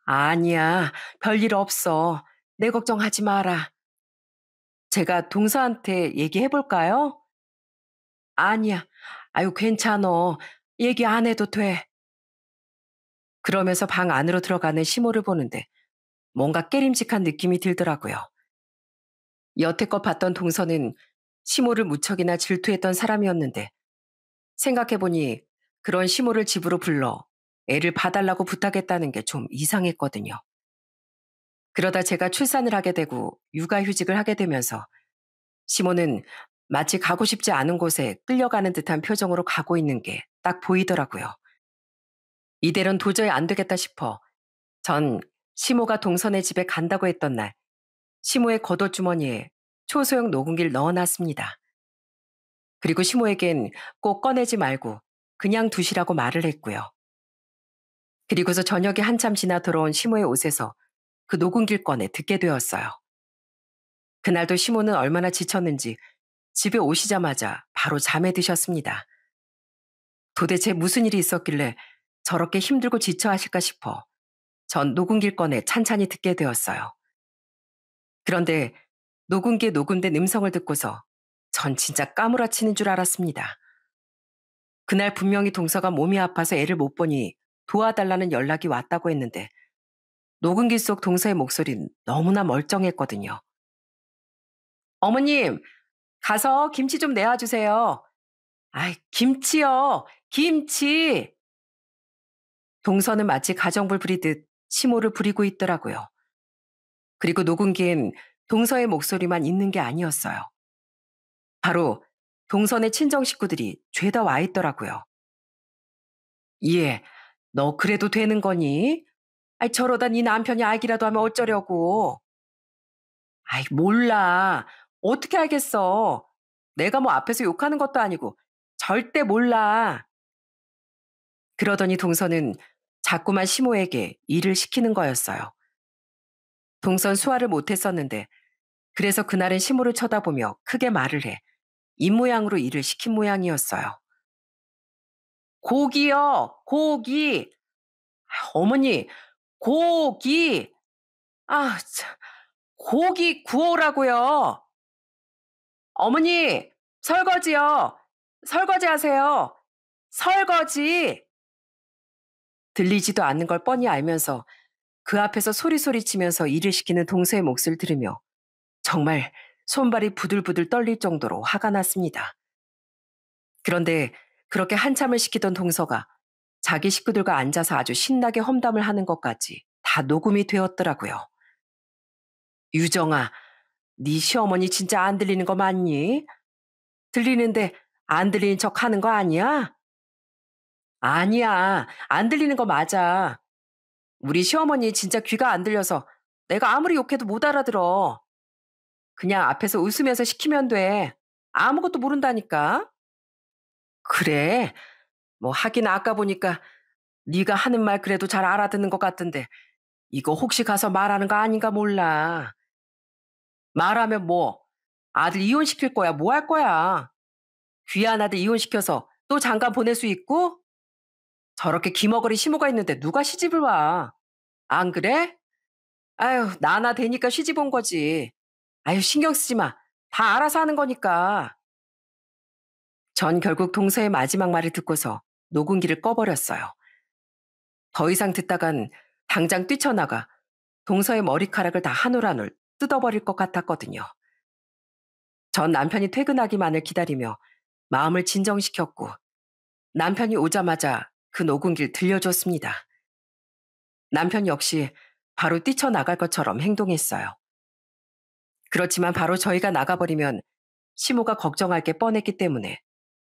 아니야, 별일 없어. 내 걱정하지 마라. 제가 동서한테 얘기해 볼까요? 아니야. 아유, 괜찮어. 얘기 안 해도 돼. 그러면서 방 안으로 들어가는 시모를 보는데 뭔가 깨림직한 느낌이 들더라고요. 여태껏 봤던 동서는 시모를 무척이나 질투했던 사람이었는데 생각해보니 그런 시모를 집으로 불러 애를 봐달라고 부탁했다는 게 좀 이상했거든요. 그러다 제가 출산을 하게 되고 육아휴직을 하게 되면서 시모는 마치 가고 싶지 않은 곳에 끌려가는 듯한 표정으로 가고 있는 게 딱 보이더라고요. 이대로는 도저히 안 되겠다 싶어 전 시모가 동선의 집에 간다고 했던 날 시모의 겉옷주머니에 초소형 녹음기를 넣어놨습니다. 그리고 시모에겐 꼭 꺼내지 말고 그냥 두시라고 말을 했고요. 그리고서 저녁이 한참 지나 들어온 시모의 옷에서 그 녹음기를 꺼내 듣게 되었어요. 그날도 시모는 얼마나 지쳤는지 집에 오시자마자 바로 잠에 드셨습니다. 도대체 무슨 일이 있었길래 저렇게 힘들고 지쳐 하실까 싶어 전 녹음기를 꺼내 찬찬히 듣게 되었어요. 그런데 녹음기에 녹음된 음성을 듣고서 전 진짜 까무라치는 줄 알았습니다. 그날 분명히 동서가 몸이 아파서 애를 못 보니 도와달라는 연락이 왔다고 했는데 녹음기 속 동서의 목소리는 너무나 멀쩡했거든요. 어머님, 가서 김치 좀 내와주세요. 아이, 김치요. 김치. 동서는 마치 가정불 부리듯 심호를 부리고 있더라고요. 그리고 녹음기엔 동서의 목소리만 있는 게 아니었어요. 바로 동선의 친정 식구들이 죄다 와 있더라고요. 예, 너 그래도 되는 거니? 아이, 저러다 네 남편이 알기라도 하면 어쩌려고. 아이, 몰라. 어떻게 알겠어. 내가 뭐 앞에서 욕하는 것도 아니고 절대 몰라. 그러더니 동서는 자꾸만 시모에게 일을 시키는 거였어요. 동선 수화를 못했었는데 그래서 그날은 시모를 쳐다보며 크게 말을 해 입모양으로 일을 시킨 모양이었어요. 고기요, 고기. 어머니, 고기. 아, 참, 고기 구워오라고요. 어머니, 설거지요. 설거지 하세요. 설거지. 들리지도 않는 걸 뻔히 알면서 그 앞에서 소리소리 치면서 일을 시키는 동서의 몫을 들으며 정말 손발이 부들부들 떨릴 정도로 화가 났습니다. 그런데 그렇게 한참을 시키던 동서가 자기 식구들과 앉아서 아주 신나게 험담을 하는 것까지 다 녹음이 되었더라고요. 유정아, 네 시어머니 진짜 안 들리는 거 맞니? 들리는데 안 들리는 척 하는 거 아니야? 아니야, 안 들리는 거 맞아. 우리 시어머니 진짜 귀가 안 들려서 내가 아무리 욕해도 못 알아들어. 그냥 앞에서 웃으면서 시키면 돼. 아무것도 모른다니까. 그래. 뭐 하긴 아까 보니까 네가 하는 말 그래도 잘 알아듣는 것 같던데 이거 혹시 가서 말하는 거 아닌가 몰라. 말하면 뭐 아들 이혼시킬 거야 뭐 할 거야. 귀한 아들 이혼시켜서 또 장가 보낼 수 있고 저렇게 기머거리 시모가 있는데 누가 시집을 와. 안 그래? 아유 나나 되니까 시집 온 거지. 아유 신경 쓰지 마. 다 알아서 하는 거니까. 전 결국 동서의 마지막 말을 듣고서 녹음기를 꺼버렸어요. 더 이상 듣다간 당장 뛰쳐나가 동서의 머리카락을 다 한 올 한 올 뜯어버릴 것 같았거든요. 전 남편이 퇴근하기만을 기다리며 마음을 진정시켰고 남편이 오자마자 그 녹음기를 들려줬습니다. 남편 역시 바로 뛰쳐나갈 것처럼 행동했어요. 그렇지만 바로 저희가 나가버리면 시모가 걱정할 게 뻔했기 때문에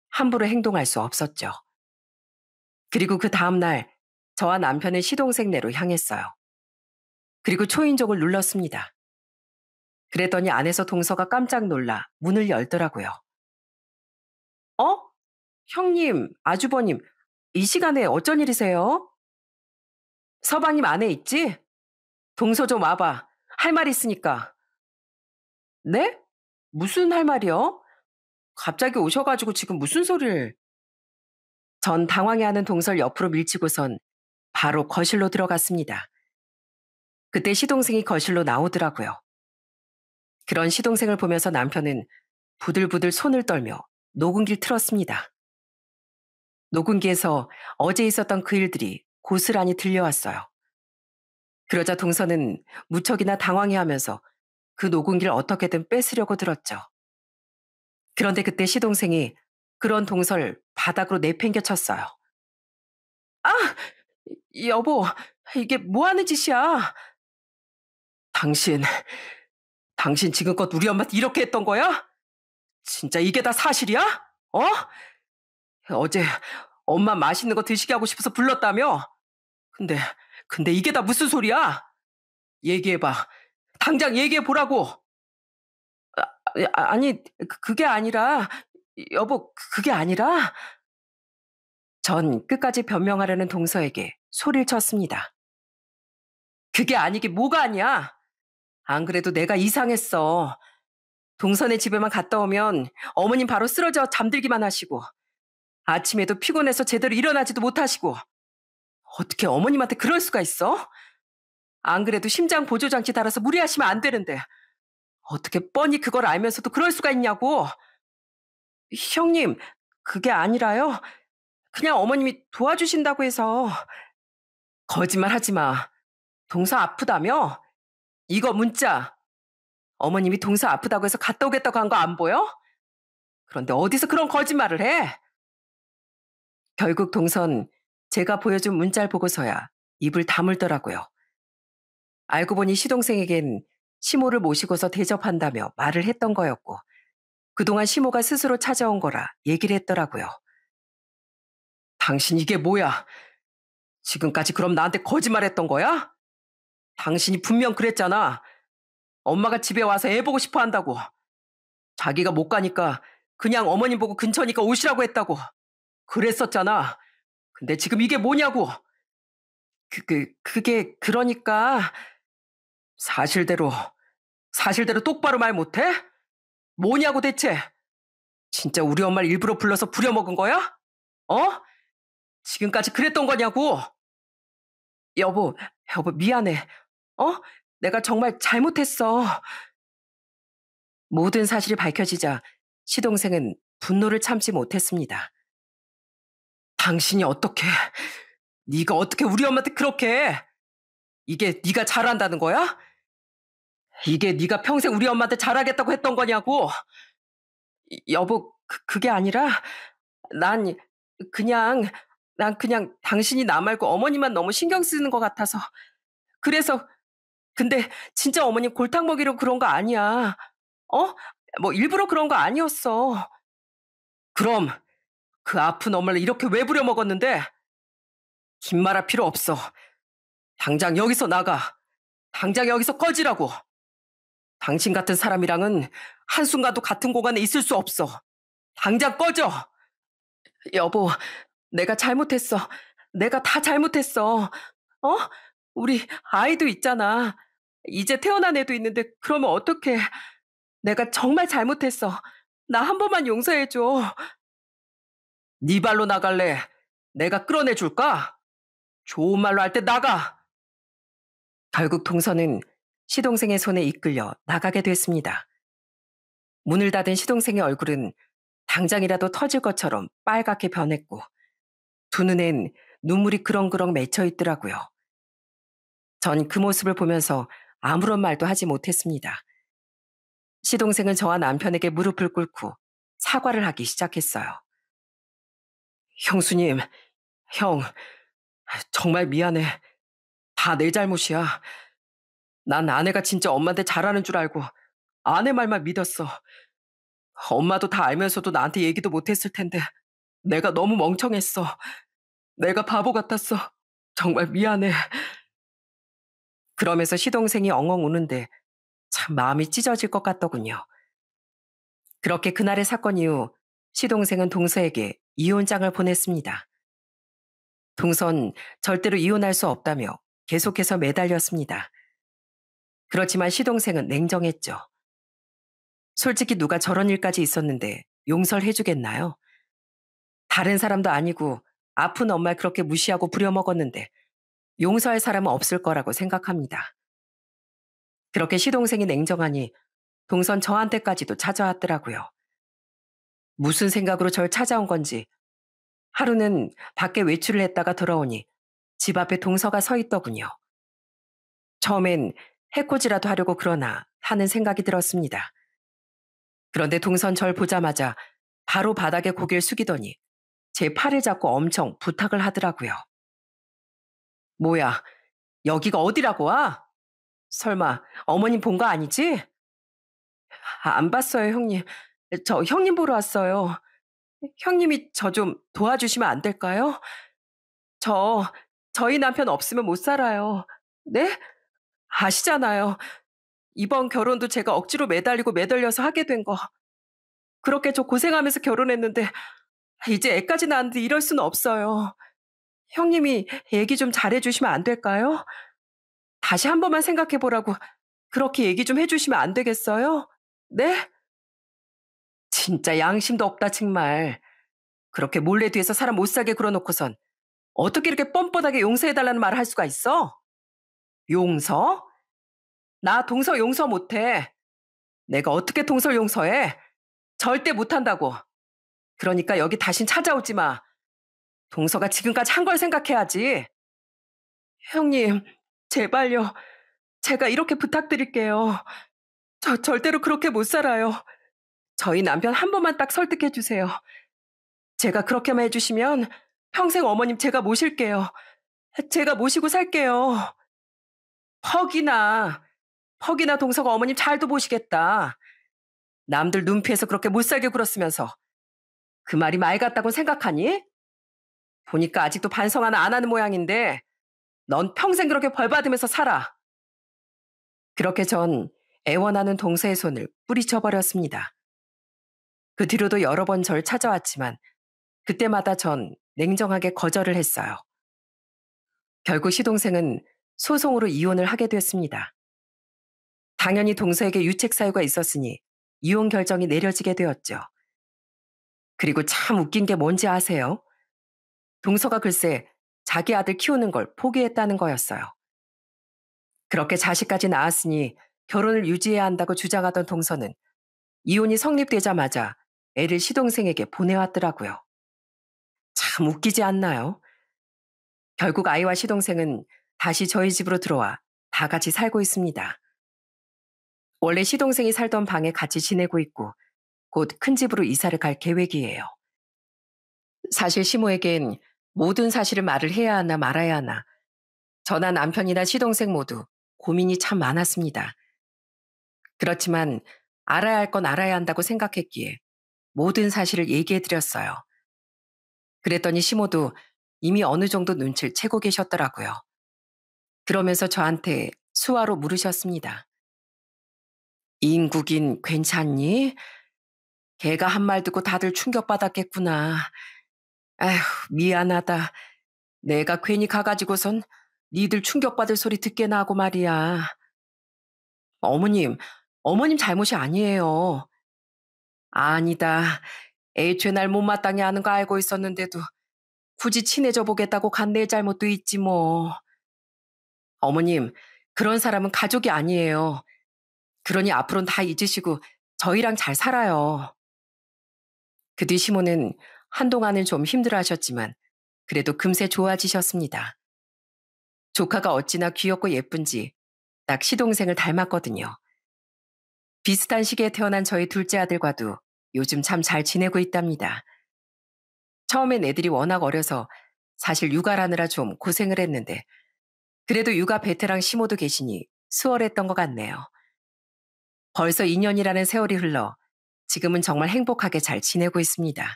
함부로 행동할 수 없었죠. 그리고 그 다음날 저와 남편은 시동생네로 향했어요. 그리고 초인종을 눌렀습니다. 그랬더니 안에서 동서가 깜짝 놀라 문을 열더라고요. 어? 형님, 아주버님, 이 시간에 어쩐 일이세요? 서방님 안에 있지? 동서 좀 와봐. 할 말 있으니까. 네? 무슨 할 말이요? 갑자기 오셔가지고 지금 무슨 소리를. 전 당황해하는 동서를 옆으로 밀치고선 바로 거실로 들어갔습니다. 그때 시동생이 거실로 나오더라고요. 그런 시동생을 보면서 남편은 부들부들 손을 떨며 녹음기를 틀었습니다. 녹음기에서 어제 있었던 그 일들이 고스란히 들려왔어요. 그러자 동서는 무척이나 당황해하면서 그 녹음기를 어떻게든 뺏으려고 들었죠. 그런데 그때 시동생이 그런 동서를 바닥으로 내팽겨 쳤어요. 아! 여보, 이게 뭐 하는 짓이야? 당신, 당신 지금껏 우리 엄마한테 이렇게 했던 거야? 진짜 이게 다 사실이야? 어? 어제 엄마 맛있는 거 드시게 하고 싶어서 불렀다며? 근데, 근데 이게 다 무슨 소리야? 얘기해봐. 당장 얘기해보라고. 아니, 그게 아니라, 여보, 그게 아니라. 전 끝까지 변명하려는 동서에게 소리를 쳤습니다. 그게 아니게 뭐가 아니야? 안 그래도 내가 이상했어. 동선의 집에만 갔다 오면 어머님 바로 쓰러져 잠들기만 하시고 아침에도 피곤해서 제대로 일어나지도 못하시고 어떻게 어머님한테 그럴 수가 있어? 안 그래도 심장 보조장치 달아서 무리하시면 안 되는데 어떻게 뻔히 그걸 알면서도 그럴 수가 있냐고. 형님, 그게 아니라요. 그냥 어머님이 도와주신다고 해서. 거짓말 하지 마. 동서 아프다며? 이거 문자. 어머님이 동서 아프다고 해서 갔다 오겠다고 한 거 안 보여? 그런데 어디서 그런 거짓말을 해? 결국 동선 제가 보여준 문자를 보고서야 입을 다물더라고요. 알고 보니 시동생에겐 시모를 모시고서 대접한다며 말을 했던 거였고, 그동안 시모가 스스로 찾아온 거라 얘기를 했더라고요. 당신 이게 뭐야? 지금까지 그럼 나한테 거짓말했던 거야? 당신이 분명 그랬잖아. 엄마가 집에 와서 애 보고 싶어 한다고. 자기가 못 가니까 그냥 어머님 보고 근처니까 오시라고 했다고. 그랬었잖아. 근데 지금 이게 뭐냐고. 그게 그러니까 사실대로 사실대로 똑바로 말 못해? 뭐냐고 대체? 진짜 우리 엄마를 일부러 불러서 부려먹은 거야? 어? 지금까지 그랬던 거냐고. 여보, 여보 미안해. 어? 내가 정말 잘못했어. 모든 사실이 밝혀지자 시동생은 분노를 참지 못했습니다. 당신이 어떻게, 네가 어떻게 우리 엄마한테 그렇게 해? 이게 네가 잘한다는 거야? 이게 네가 평생 우리 엄마한테 잘하겠다고 했던 거냐고. 여보, 그게 아니라 난 그냥 난 그냥 당신이 나 말고 어머니만 너무 신경 쓰는 것 같아서. 그래서 근데 진짜 어머님 골탕 먹이려고 그런 거 아니야. 어? 뭐 일부러 그런 거 아니었어. 그럼 그 아픈 엄마를 이렇게 왜 부려먹었는데? 긴 말할 필요 없어. 당장 여기서 나가. 당장 여기서 꺼지라고. 당신 같은 사람이랑은 한순간도 같은 공간에 있을 수 없어. 당장 꺼져. 여보, 내가 잘못했어. 내가 다 잘못했어. 어? 우리 아이도 있잖아. 이제 태어난 애도 있는데 그러면 어떡해. 내가 정말 잘못했어. 나 한 번만 용서해줘. 네 발로 나갈래? 내가 끌어내 줄까? 좋은 말로 할 때 나가. 결국 동서는 시동생의 손에 이끌려 나가게 됐습니다. 문을 닫은 시동생의 얼굴은 당장이라도 터질 것처럼 빨갛게 변했고 두 눈엔 눈물이 그렁그렁 맺혀 있더라고요. 전 그 모습을 보면서 아무런 말도 하지 못했습니다. 시동생은 저와 남편에게 무릎을 꿇고 사과를 하기 시작했어요. 형수님, 형, 정말 미안해. 다 내 잘못이야. 난 아내가 진짜 엄마한테 잘하는 줄 알고 아내 말만 믿었어. 엄마도 다 알면서도 나한테 얘기도 못했을 텐데 내가 너무 멍청했어. 내가 바보 같았어. 정말 미안해. 그러면서 시동생이 엉엉 우는데 참 마음이 찢어질 것 같더군요. 그렇게 그날의 사건 이후 시동생은 동서에게 이혼장을 보냈습니다. 동선 절대로 이혼할 수 없다며 계속해서 매달렸습니다. 그렇지만 시동생은 냉정했죠. 솔직히 누가 저런 일까지 있었는데 용서를 해주겠나요? 다른 사람도 아니고 아픈 엄마를 그렇게 무시하고 부려먹었는데 용서할 사람은 없을 거라고 생각합니다. 그렇게 시동생이 냉정하니 동선 저한테까지도 찾아왔더라고요. 무슨 생각으로 절 찾아온 건지 하루는 밖에 외출을 했다가 돌아오니 집 앞에 동서가 서 있더군요. 처음엔 해코지라도 하려고 그러나 하는 생각이 들었습니다. 그런데 동선 절 보자마자 바로 바닥에 고개를 숙이더니 제 팔을 잡고 엄청 부탁을 하더라고요. 뭐야, 여기가 어디라고 와? 설마 어머님 본 거 아니지? 안 봤어요, 형님. 저 형님 보러 왔어요. 형님이 저 좀 도와주시면 안 될까요? 저, 저희 남편 없으면 못 살아요. 네? 아시잖아요. 이번 결혼도 제가 억지로 매달리고 매달려서 하게 된 거. 그렇게 저 고생하면서 결혼했는데 이제 애까지 낳았는데 이럴 수는 없어요. 형님이 얘기 좀 잘해주시면 안 될까요? 다시 한 번만 생각해 보라고 그렇게 얘기 좀 해주시면 안 되겠어요? 네? 진짜 양심도 없다 정말. 그렇게 몰래 뒤에서 사람 못 살게 그러놓고선 어떻게 이렇게 뻔뻔하게 용서해달라는 말을 할 수가 있어? 용서? 나 동서 용서 못해. 내가 어떻게 동서를 용서해? 절대 못한다고. 그러니까 여기 다신 찾아오지 마. 동서가 지금까지 한 걸 생각해야지. 형님, 제발요. 제가 이렇게 부탁드릴게요. 저 절대로 그렇게 못 살아요. 저희 남편 한 번만 딱 설득해 주세요. 제가 그렇게만 해주시면 평생 어머님 제가 모실게요. 제가 모시고 살게요. 퍽이나, 퍽이나 동서가 어머님 잘도 보시겠다. 남들 눈 피해서 그렇게 못살게 굴었으면서 그 말이 말 같다고 생각하니? 보니까 아직도 반성 하나 안 하는 모양인데 넌 평생 그렇게 벌 받으면서 살아. 그렇게 전 애원하는 동서의 손을 뿌리쳐 버렸습니다. 그 뒤로도 여러 번 절 찾아왔지만 그때마다 전 냉정하게 거절을 했어요. 결국 시동생은 소송으로 이혼을 하게 됐습니다. 당연히 동서에게 유책 사유가 있었으니 이혼 결정이 내려지게 되었죠. 그리고 참 웃긴 게 뭔지 아세요? 동서가 글쎄 자기 아들 키우는 걸 포기했다는 거였어요. 그렇게 자식까지 낳았으니 결혼을 유지해야 한다고 주장하던 동서는 이혼이 성립되자마자 애를 시동생에게 보내왔더라고요. 참 웃기지 않나요? 결국 아이와 시동생은 다시 저희 집으로 들어와 다 같이 살고 있습니다. 원래 시동생이 살던 방에 같이 지내고 있고 곧 큰 집으로 이사를 갈 계획이에요. 사실 시모에겐 모든 사실을 말을 해야 하나 말아야 하나 저나 남편이나 시동생 모두 고민이 참 많았습니다. 그렇지만 알아야 할 건 알아야 한다고 생각했기에 모든 사실을 얘기해드렸어요. 그랬더니 시모도 이미 어느 정도 눈치를 채고 계셨더라고요. 그러면서 저한테 수화로 물으셨습니다. 인국인 괜찮니? 걔가 한 말 듣고 다들 충격받았겠구나. 아휴, 미안하다. 내가 괜히 가가지고선 니들 충격받을 소리 듣게나 하고 말이야. 어머님, 어머님 잘못이 아니에요. 아니다. 애초에 날 못마땅해 하는 거 알고 있었는데도 굳이 친해져 보겠다고 간 내 잘못도 있지 뭐. 어머님, 그런 사람은 가족이 아니에요. 그러니 앞으로는 다 잊으시고 저희랑 잘 살아요. 그 뒤 시모는 한동안은 좀 힘들어하셨지만 그래도 금세 좋아지셨습니다. 조카가 어찌나 귀엽고 예쁜지 딱 시동생을 닮았거든요. 비슷한 시기에 태어난 저희 둘째 아들과도 요즘 참 잘 지내고 있답니다. 처음엔 애들이 워낙 어려서 사실 육아라느라 좀 고생을 했는데 그래도 육아 베테랑 시모도 계시니 수월했던 것 같네요. 벌써 2년이라는 세월이 흘러 지금은 정말 행복하게 잘 지내고 있습니다.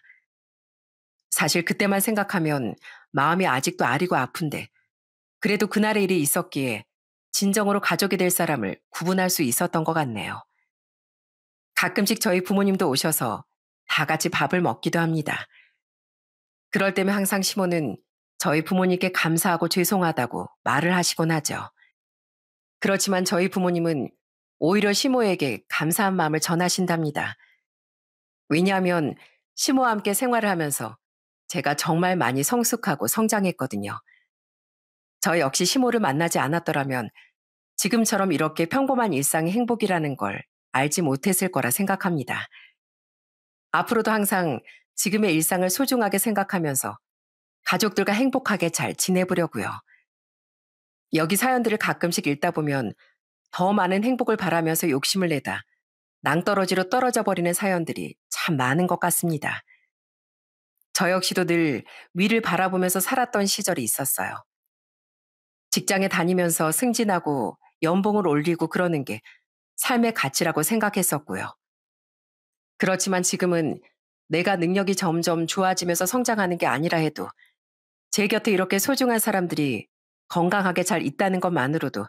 사실 그때만 생각하면 마음이 아직도 아리고 아픈데 그래도 그날의 일이 있었기에 진정으로 가족이 될 사람을 구분할 수 있었던 것 같네요. 가끔씩 저희 부모님도 오셔서 다 같이 밥을 먹기도 합니다. 그럴 때면 항상 시모는 저희 부모님께 감사하고 죄송하다고 말을 하시곤 하죠. 그렇지만 저희 부모님은 오히려 시모에게 감사한 마음을 전하신답니다. 왜냐하면 시모와 함께 생활을 하면서 제가 정말 많이 성숙하고 성장했거든요. 저 역시 시모를 만나지 않았더라면 지금처럼 이렇게 평범한 일상이 행복이라는 걸 알지 못했을 거라 생각합니다. 앞으로도 항상 지금의 일상을 소중하게 생각하면서 가족들과 행복하게 잘 지내보려고요. 여기 사연들을 가끔씩 읽다 보면 더 많은 행복을 바라면서 욕심을 내다 낭떠러지로 떨어져 버리는 사연들이 참 많은 것 같습니다. 저 역시도 늘 위를 바라보면서 살았던 시절이 있었어요. 직장에 다니면서 승진하고 연봉을 올리고 그러는 게 삶의 가치라고 생각했었고요. 그렇지만 지금은 내가 능력이 점점 좋아지면서 성장하는 게 아니라 해도 제 곁에 이렇게 소중한 사람들이 건강하게 잘 있다는 것만으로도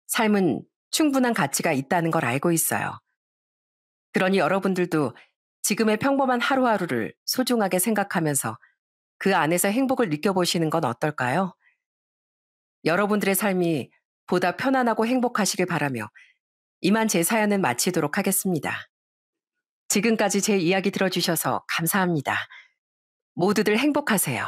삶은 충분한 가치가 있다는 걸 알고 있어요. 그러니 여러분들도 지금의 평범한 하루하루를 소중하게 생각하면서 그 안에서 행복을 느껴보시는 건 어떨까요? 여러분들의 삶이 보다 편안하고 행복하시길 바라며 이만 제 사연은 마치도록 하겠습니다. 지금까지 제 이야기 들어주셔서 감사합니다. 모두들 행복하세요.